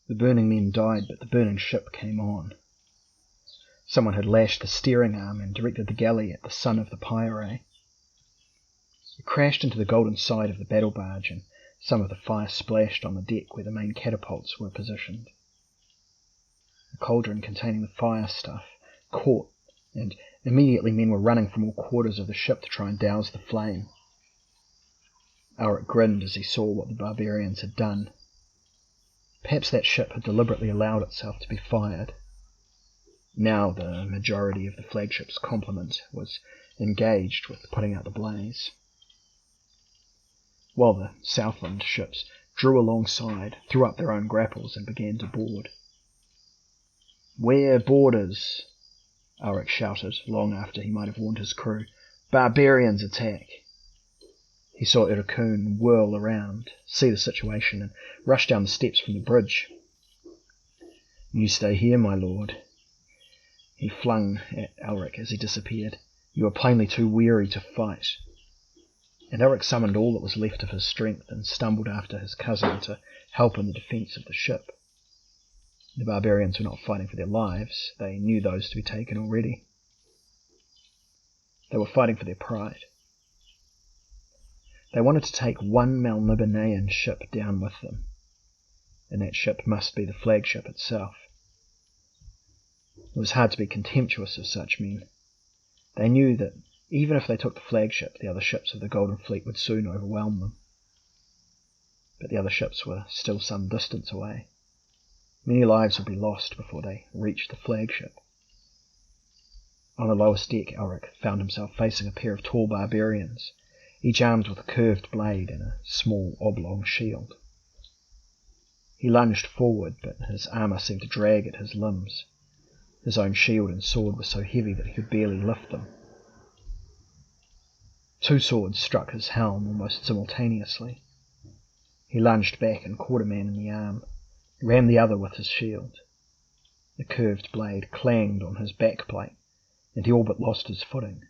The burning men died, but the burning ship came on. Someone had lashed the steering arm and directed the galley at the sun of the pyre. It crashed into the golden side of the battle barge, and some of the fire splashed on the deck where the main catapults were positioned. The cauldron containing the fire stuff caught, and immediately men were running from all quarters of the ship to try and douse the flame. Elric grinned as he saw what the barbarians had done. Perhaps that ship had deliberately allowed itself to be fired. Now the majority of the flagship's complement was engaged with putting out the blaze, while the Southland ships drew alongside, threw up their own grapples and began to board. "We're boarders," Elric shouted, long after he might have warned his crew. "Barbarians attack." He saw Ericune whirl around, see the situation, and rush down the steps from the bridge. "You stay here, my lord," he flung at Elric as he disappeared. "You are plainly too weary to fight." And Elric summoned all that was left of his strength and stumbled after his cousin to help in the defence of the ship. The barbarians were not fighting for their lives. They knew those to be taken already. They were fighting for their pride. They wanted to take one Melnibonéan ship down with them, and that ship must be the flagship itself. It was hard to be contemptuous of such men. They knew that even if they took the flagship, the other ships of the Golden Fleet would soon overwhelm them. But the other ships were still some distance away. Many lives would be lost before they reached the flagship. On the lowest deck, Elric found himself facing a pair of tall barbarians, each armed with a curved blade and a small oblong shield. He lunged forward, but his armour seemed to drag at his limbs. His own shield and sword were so heavy that he could barely lift them. Two swords struck his helm almost simultaneously. He lunged back and caught a man in the arm, rammed the other with his shield. The curved blade clanged on his backplate, and he all but lost his footing.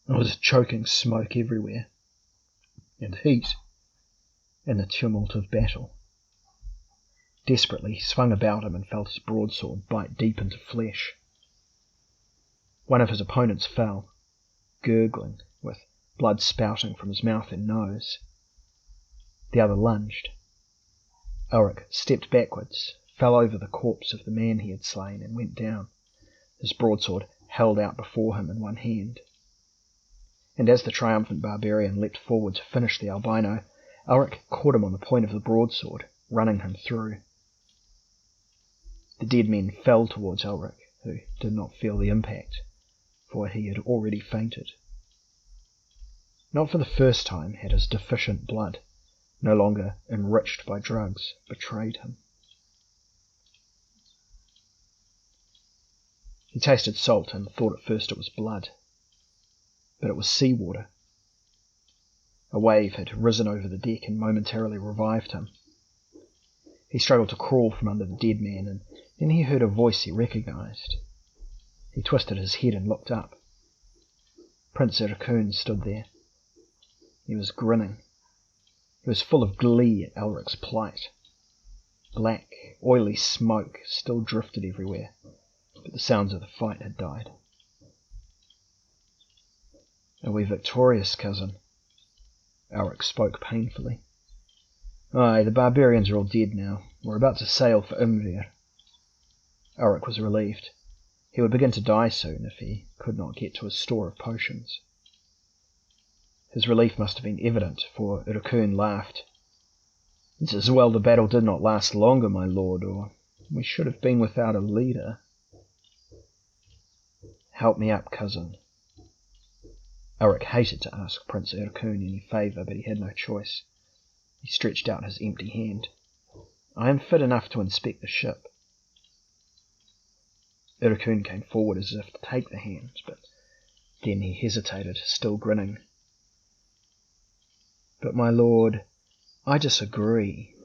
There was choking smoke everywhere, and heat, in the tumult of battle. Desperately, he swung about him and felt his broadsword bite deep into flesh. One of his opponents fell, gurgling, with blood spouting from his mouth and nose. The other lunged. Elric stepped backwards, fell over the corpse of the man he had slain, and went down, his broadsword held out before him in one hand. And as the triumphant barbarian leapt forward to finish the albino, Elric caught him on the point of the broadsword, running him through. The dead men fell towards Elric, who did not feel the impact, for he had already fainted. Not for the first time had his deficient blood, no longer enriched by drugs, betrayed him. He tasted salt and thought at first it was blood, but it was seawater. A wave had risen over the deck and momentarily revived him. He struggled to crawl from under the dead man, and then he heard a voice he recognized. He twisted his head and looked up. Prince Ericune stood there. He was grinning. He was full of glee at Elric's plight. Black, oily smoke still drifted everywhere, but the sounds of the fight had died. "Are we victorious, cousin?" Elric spoke painfully. "Aye, the barbarians are all dead now. We're about to sail for Imrir." Elric was relieved. He would begin to die soon if he could not get to his store of potions. His relief must have been evident, for Ericune laughed. "It's as well the battle did not last longer, my lord, or we should have been without a leader." "Help me up, cousin." Elric hated to ask Prince Ericune any favour, but he had no choice. He stretched out his empty hand. "I am fit enough to inspect the ship." Ericune came forward as if to take the hand, but then he hesitated, still grinning. "But my lord, I disagree.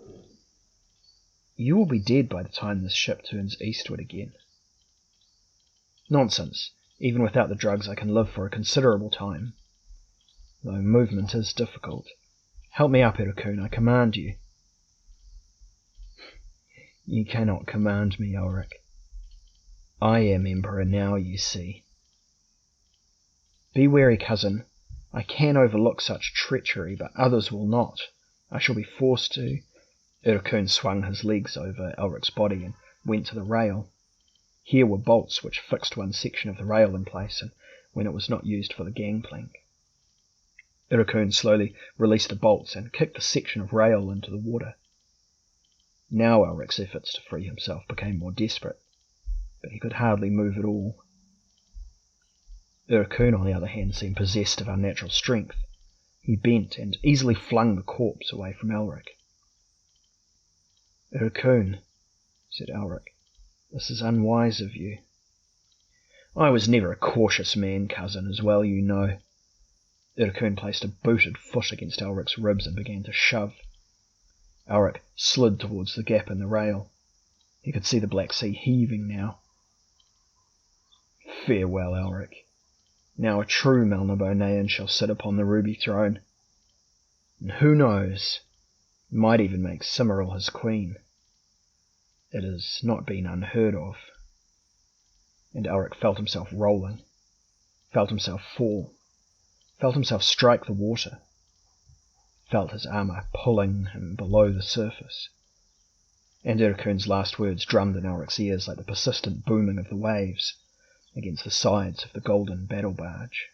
You will be dead by the time this ship turns eastward again." "Nonsense. Even without the drugs I can live for a considerable time, though movement is difficult. Help me up, Ericune, I command you." You cannot command me, Elric. I am Emperor now, you see. Be wary, cousin. I can overlook such treachery, but others will not. I shall be forced to. Ercune swung his legs over Elric's body and went to the rail. Here were bolts which fixed one section of the rail in place, and when it was not used for the gangplank. Ercune slowly released the bolts and kicked the section of rail into the water. Now Elric's efforts to free himself became more desperate, but he could hardly move at all. Ercune, on the other hand, seemed possessed of unnatural strength. He bent and easily flung the corpse away from Elric. Ercune, said Elric, this is unwise of you. I was never a cautious man, cousin, as well you know. Ercune placed a booted foot against Elric's ribs and began to shove. Elric slid towards the gap in the rail. He could see the Black Sea heaving now. Farewell, Elric. Now a true Melnibonéan shall sit upon the ruby throne. And who knows, might even make Cymoril his queen. It has not been unheard of. And Elric felt himself rolling, felt himself fall, felt himself strike the water, felt his armour pulling him below the surface. And Ercune's last words drummed in Elric's ears like the persistent booming of the waves against the sides of the golden battle barge.